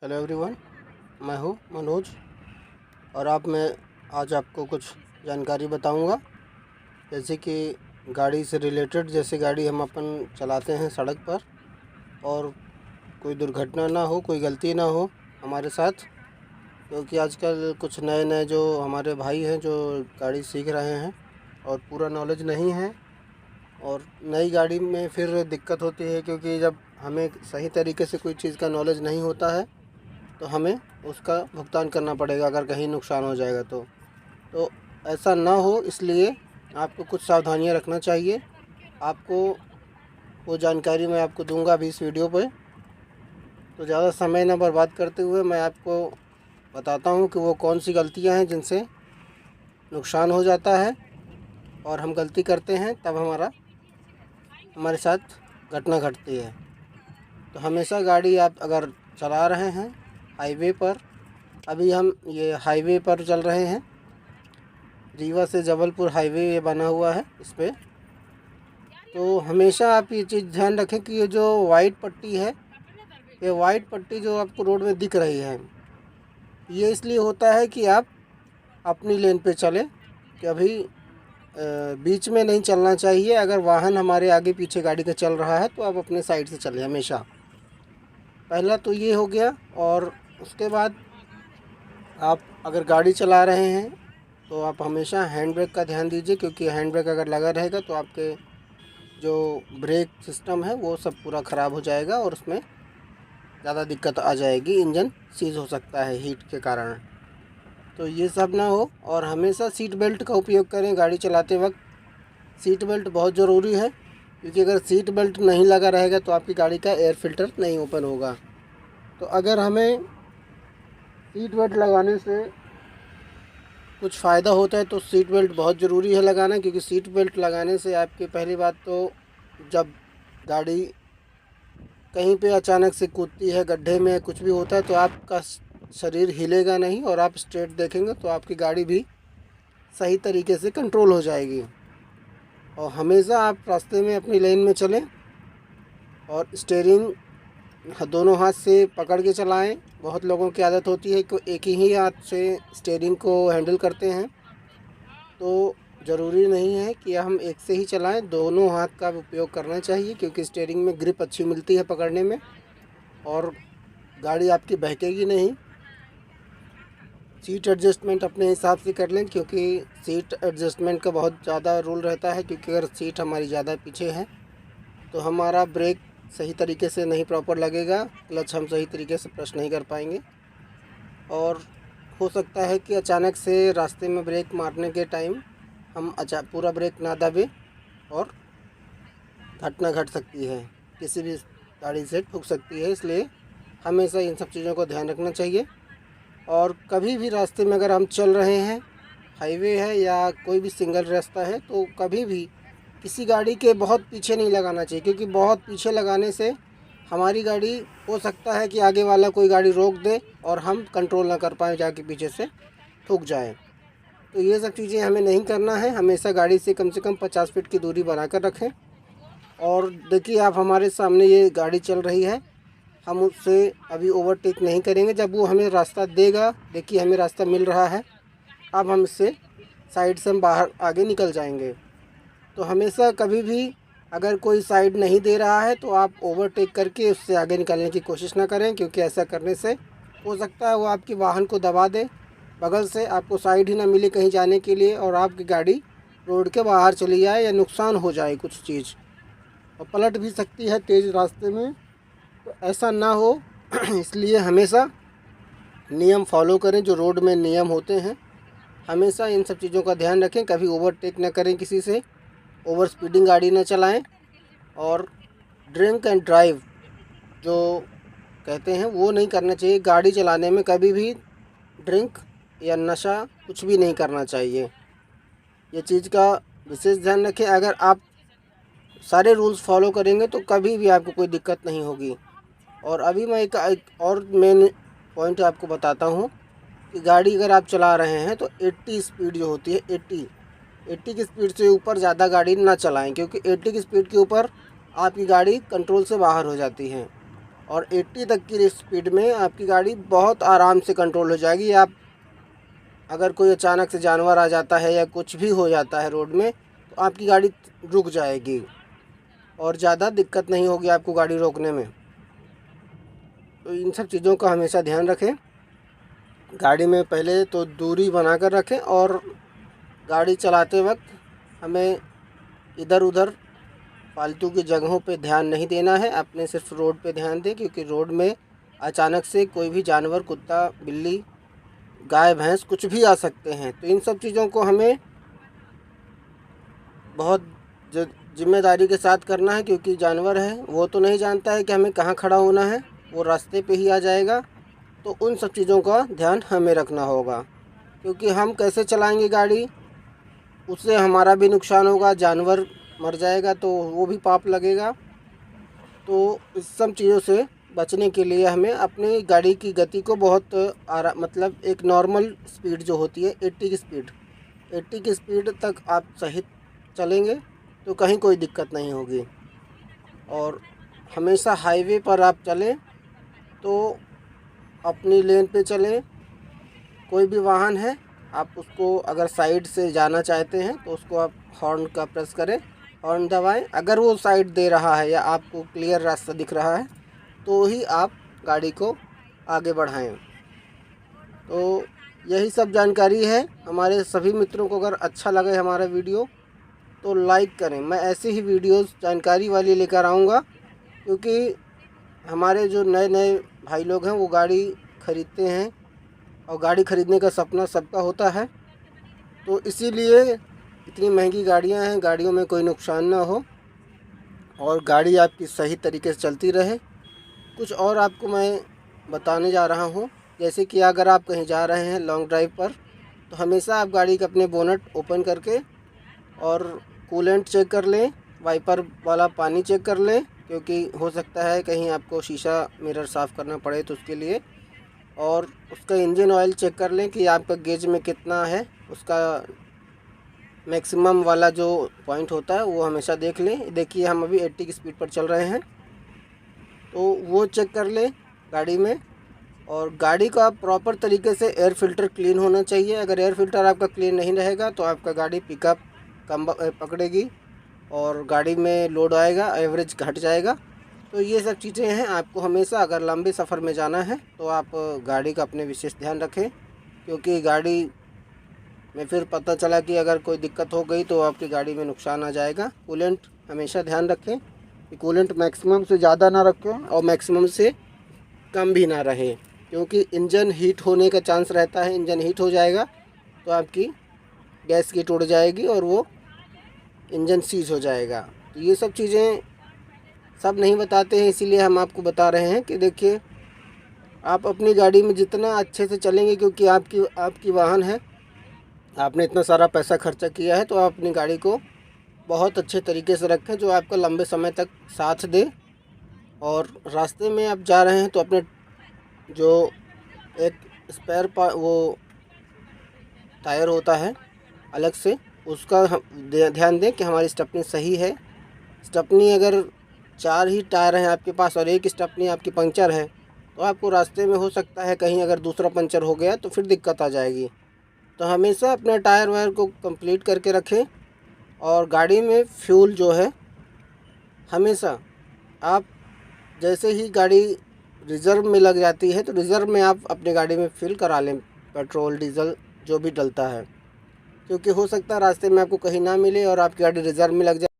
Hello everyone, मैं हूँ मनोज और मैं आज आपको कुछ जानकारी बताऊंगा। जैसे कि गाड़ी से रिलेटेड, जैसे गाड़ी हम अपन चलाते हैं सड़क पर और कोई दुर्घटना ना हो, कोई गलती ना हो हमारे साथ। क्योंकि आजकल कुछ नए नए जो हमारे भाई हैं जो गाड़ी सीख रहे हैं और पूरा नॉलेज नहीं है, और नई गाड़ी में फिर दिक्कत होती है क्योंकि जब हमें सही तरीके से कोई चीज़ का नॉलेज नहीं होता है तो हमें उसका भुगतान करना पड़ेगा अगर कहीं नुकसान हो जाएगा तो ऐसा ना हो, इसलिए आपको कुछ सावधानियां रखना चाहिए। आपको वो जानकारी मैं आपको दूंगा अभी इस वीडियो पे। तो ज़्यादा समय ना बर्बाद करते हुए मैं आपको बताता हूँ कि वो कौन सी गलतियाँ हैं जिनसे नुकसान हो जाता है और हम गलती करते हैं तब हमारे साथ घटना घटती है। तो हमेशा गाड़ी आप अगर चला रहे हैं हाईवे पर, अभी हम ये हाईवे पर चल रहे हैं, रीवा से जबलपुर हाईवे ये बना हुआ है इस पर। तो हमेशा आप ये चीज़ ध्यान रखें कि ये जो वाइट पट्टी है, ये वाइट पट्टी जो आपको रोड में दिख रही है, ये इसलिए होता है कि आप अपनी लेन पे चलें। कि अभी बीच में नहीं चलना चाहिए। अगर वाहन हमारे आगे पीछे गाड़ी का चल रहा है तो आप अपने साइड से चलें हमेशा। पहला तो ये हो गया। और उसके बाद आप अगर गाड़ी चला रहे हैं तो आप हमेशा हैंड ब्रेक का ध्यान दीजिए, क्योंकि हैंड ब्रेक अगर लगा रहेगा तो आपके जो ब्रेक सिस्टम है वो सब पूरा ख़राब हो जाएगा और उसमें ज़्यादा दिक्कत आ जाएगी, इंजन सीज हो सकता है हीट के कारण। तो ये सब ना हो। और हमेशा सीट बेल्ट का उपयोग करें गाड़ी चलाते वक्त। सीट बेल्ट बहुत ज़रूरी है, क्योंकि अगर सीट बेल्ट नहीं लगा रहेगा तो आपकी गाड़ी का एयर फिल्टर नहीं ओपन होगा। तो अगर हमें सीट बेल्ट लगाने से कुछ फ़ायदा होता है तो सीट बेल्ट बहुत ज़रूरी है लगाना, क्योंकि सीट बेल्ट लगाने से आपकी पहली बात तो जब गाड़ी कहीं पे अचानक से कूदती है, गड्ढे में कुछ भी होता है, तो आपका शरीर हिलेगा नहीं और आप स्ट्रेट देखेंगे तो आपकी गाड़ी भी सही तरीके से कंट्रोल हो जाएगी। और हमेशा आप रास्ते में अपनी लेन में चलें और स्टीयरिंग दोनों हाथ से पकड़ के चलाएं। बहुत लोगों की आदत होती है कि एक ही हाथ से स्टीयरिंग को हैंडल करते हैं, तो ज़रूरी नहीं है कि हम एक से ही चलाएं, दोनों हाथ का उपयोग करना चाहिए, क्योंकि स्टीयरिंग में ग्रिप अच्छी मिलती है पकड़ने में और गाड़ी आपकी बहकेगी नहीं। सीट एडजस्टमेंट अपने हिसाब से कर लें, क्योंकि सीट एडजस्टमेंट का बहुत ज़्यादा रोल रहता है। क्योंकि अगर सीट हमारी ज़्यादा पीछे है तो हमारा ब्रेक सही तरीके से नहीं प्रॉपर लगेगा, क्लच हम सही तरीके से प्रेस नहीं कर पाएंगे और हो सकता है कि अचानक से रास्ते में ब्रेक मारने के टाइम हम पूरा ब्रेक ना दबे और घटना घट सकती है, किसी भी गाड़ी से ठुक सकती है। इसलिए हमेशा इन सब चीज़ों को ध्यान रखना चाहिए। और कभी भी रास्ते में अगर हम चल रहे हैं, हाईवे है या कोई भी सिंगल रास्ता है, तो कभी भी किसी गाड़ी के बहुत पीछे नहीं लगाना चाहिए, क्योंकि बहुत पीछे लगाने से हमारी गाड़ी हो सकता है कि आगे वाला कोई गाड़ी रोक दे और हम कंट्रोल ना कर पाएँ, जाके पीछे से ठुक जाए। तो ये सब चीज़ें हमें नहीं करना है। हमेशा गाड़ी से कम 50 फीट की दूरी बनाकर रखें। और देखिए, आप हमारे सामने ये गाड़ी चल रही है, हम उससे अभी ओवरटेक नहीं करेंगे। जब वो हमें रास्ता देगा, देखिए हमें रास्ता मिल रहा है, अब हम इससे साइड से हम बाहर आगे निकल जाएंगे। तो हमेशा कभी भी अगर कोई साइड नहीं दे रहा है तो आप ओवरटेक करके उससे आगे निकलने की कोशिश ना करें, क्योंकि ऐसा करने से हो सकता है वो आपकी वाहन को दबा दे बगल से, आपको साइड ही ना मिले कहीं जाने के लिए और आपकी गाड़ी रोड के बाहर चली जाए या नुकसान हो जाए कुछ चीज़, और पलट भी सकती है तेज़ रास्ते में। तो ऐसा ना हो इसलिए हमेशा नियम फॉलो करें, जो रोड में नियम होते हैं। हमेशा इन सब चीज़ों का ध्यान रखें। कभी ओवरटेक ना करें किसी से, ओवर स्पीडिंग गाड़ी ना चलाएं और ड्रिंक एंड ड्राइव जो कहते हैं वो नहीं करना चाहिए। गाड़ी चलाने में कभी भी ड्रिंक या नशा कुछ भी नहीं करना चाहिए। ये चीज़ का विशेष ध्यान रखें। अगर आप सारे रूल्स फॉलो करेंगे तो कभी भी आपको कोई दिक्कत नहीं होगी। और अभी मैं एक और मेन पॉइंट आपको बताता हूँ कि गाड़ी अगर आप चला रहे हैं तो 80 स्पीड जो होती है, 80 की स्पीड से ऊपर ज़्यादा गाड़ी ना चलाएं, क्योंकि 80 की स्पीड के ऊपर आपकी गाड़ी कंट्रोल से बाहर हो जाती है। और 80 तक की स्पीड में आपकी गाड़ी बहुत आराम से कंट्रोल हो जाएगी। आप अगर कोई अचानक से जानवर आ जाता है या कुछ भी हो जाता है रोड में, तो आपकी गाड़ी रुक जाएगी और ज़्यादा दिक्कत नहीं होगी आपको गाड़ी रोकने में। तो इन सब चीज़ों का हमेशा ध्यान रखें। गाड़ी में पहले तो दूरी बना कर रखें और गाड़ी चलाते वक्त हमें इधर उधर फालतू की जगहों पे ध्यान नहीं देना है। अपने सिर्फ रोड पे ध्यान दें, क्योंकि रोड में अचानक से कोई भी जानवर, कुत्ता, बिल्ली, गाय, भैंस कुछ भी आ सकते हैं। तो इन सब चीज़ों को हमें बहुत जिम्मेदारी के साथ करना है, क्योंकि जानवर है वो तो नहीं जानता है कि हमें कहाँ खड़ा होना है, वो रास्ते पे ही आ जाएगा। तो उन सब चीज़ों का ध्यान हमें रखना होगा, क्योंकि हम कैसे चलाएंगे गाड़ी उससे हमारा भी नुकसान होगा, जानवर मर जाएगा तो वो भी पाप लगेगा। तो इस सब चीज़ों से बचने के लिए हमें अपनी गाड़ी की गति को बहुत मतलब एक नॉर्मल स्पीड जो होती है 80 की स्पीड तक आप सही चलेंगे तो कहीं कोई दिक्कत नहीं होगी। और हमेशा हाईवे पर आप चलें तो अपनी लेन पे चलें। कोई भी वाहन है आप उसको अगर साइड से जाना चाहते हैं तो उसको आप हॉर्न का प्रेस करें, हॉर्न दबाएं। अगर वो साइड दे रहा है या आपको क्लियर रास्ता दिख रहा है तो ही आप गाड़ी को आगे बढ़ाएं। तो यही सब जानकारी है। हमारे सभी मित्रों को अगर अच्छा लगे हमारा वीडियो तो लाइक करें। मैं ऐसे ही वीडियोस जानकारी वाली लेकर आऊँगा, क्योंकि हमारे जो नए नए भाई लोग हैं वो गाड़ी ख़रीदते हैं और गाड़ी ख़रीदने का सपना सबका होता है। तो इसीलिए इतनी महंगी गाड़ियां हैं, गाड़ियों में कोई नुकसान ना हो और गाड़ी आपकी सही तरीके से चलती रहे। कुछ और आपको मैं बताने जा रहा हूं, जैसे कि अगर आप कहीं जा रहे हैं लॉन्ग ड्राइव पर तो हमेशा आप गाड़ी का अपने बोनट ओपन करके और कूलेंट चेक कर लें, वाइपर वाला पानी चेक कर लें, क्योंकि हो सकता है कहीं आपको शीशा मिरर साफ़ करना पड़े तो उसके लिए। और उसका इंजन ऑयल चेक कर लें कि आपका गेज में कितना है, उसका मैक्सिमम वाला जो पॉइंट होता है वो हमेशा देख लें। देखिए हम अभी 80 की स्पीड पर चल रहे हैं तो वो चेक कर लें गाड़ी में। और गाड़ी का प्रॉपर तरीके से एयर फ़िल्टर क्लीन होना चाहिए। अगर एयर फ़िल्टर आपका क्लीन नहीं रहेगा तो आपका गाड़ी पिकअप कम पकड़ेगी और गाड़ी में लोड आएगा, एवरेज घट जाएगा। तो ये सब चीज़ें हैं। आपको हमेशा अगर लंबे सफ़र में जाना है तो आप गाड़ी का अपने विशेष ध्यान रखें, क्योंकि गाड़ी में फिर पता चला कि अगर कोई दिक्कत हो गई तो आपकी गाड़ी में नुकसान आ जाएगा। कूलेंट हमेशा ध्यान रखें कि कूलेंट मैक्सिमम से ज़्यादा ना रखें और मैक्सिमम से कम भी ना रहे, क्योंकि इंजन हीट होने का चांस रहता है। इंजन हीट हो जाएगा तो आपकी गैस किट उड़ जाएगी और वो इंजन सीज हो जाएगा। तो ये सब चीज़ें सब नहीं बताते हैं, इसीलिए हम आपको बता रहे हैं कि देखिए आप अपनी गाड़ी में जितना अच्छे से चलेंगे, क्योंकि आपकी वाहन है, आपने इतना सारा पैसा खर्चा किया है, तो आप अपनी गाड़ी को बहुत अच्छे तरीके से रखें जो आपका लंबे समय तक साथ दे। और रास्ते में आप जा रहे हैं तो अपने जो एक स्पेयर वो टायर होता है अलग से, उसका ध्यान दें कि हमारी स्टेपनी सही है। स्टेपनी अगर 4 ही टायर हैं आपके पास और एक स्टेपनी आपकी पंक्चर है तो आपको रास्ते में हो सकता है कहीं अगर दूसरा पंचर हो गया तो फिर दिक्कत आ जाएगी। तो हमेशा अपना टायर वायर को कंप्लीट करके रखें। और गाड़ी में फ्यूल जो है हमेशा आप जैसे ही गाड़ी रिज़र्व में लग जाती है तो रिज़र्व में आप अपनी गाड़ी में फिल करा लें, पेट्रोल डीजल जो भी डलता है, क्योंकि हो सकता है रास्ते में आपको कहीं ना मिले और आपकी गाड़ी रिज़र्व में लग जाए।